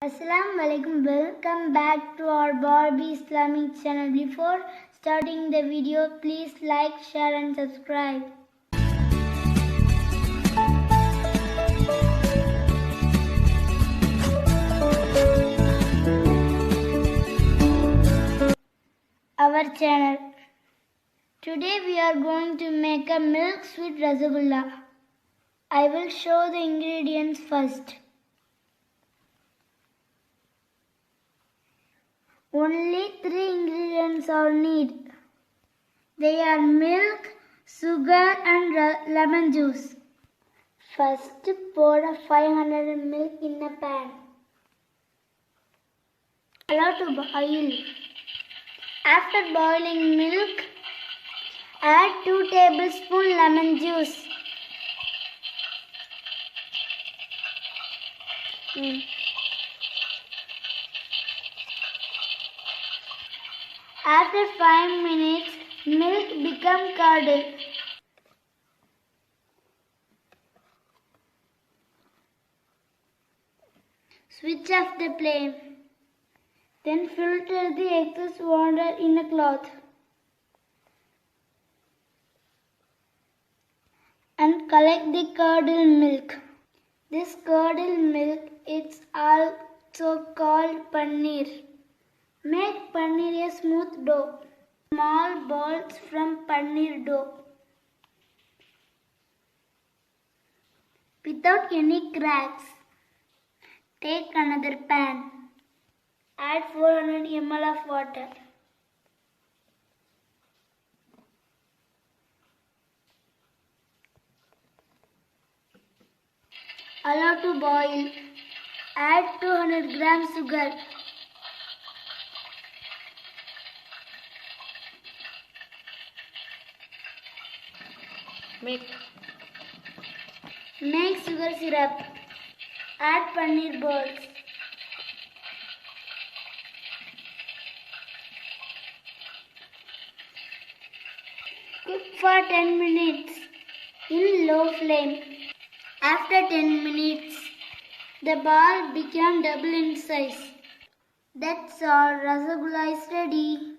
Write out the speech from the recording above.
Assalamualaikum. Welcome back to our Barbie Islamic channel. Before starting the video, please like, share and subscribe. Our channel. Today we are going to make a milk sweet Rasagulla. I will show the ingredients first. Only 3 ingredients are needed. They are milk, sugar and lemon juice. First pour a 500 ml milk in a pan. Allow to boil. After boiling milk, add 2 tablespoons lemon juice. After 5 minutes, milk becomes curdle. Switch off the flame. Then filter the excess water in a cloth. And collect the curdled milk. This curdled milk is also called paneer. Make paneer a smooth dough. Small balls from paneer dough. Without any cracks. Take another pan. Add 400 ml of water. Allow to boil. Add 200 grams sugar. Make sugar syrup. Add paneer balls. Cook for 10 minutes in low flame. After 10 minutes, the ball became double in size. That's all. Rasagulla is ready.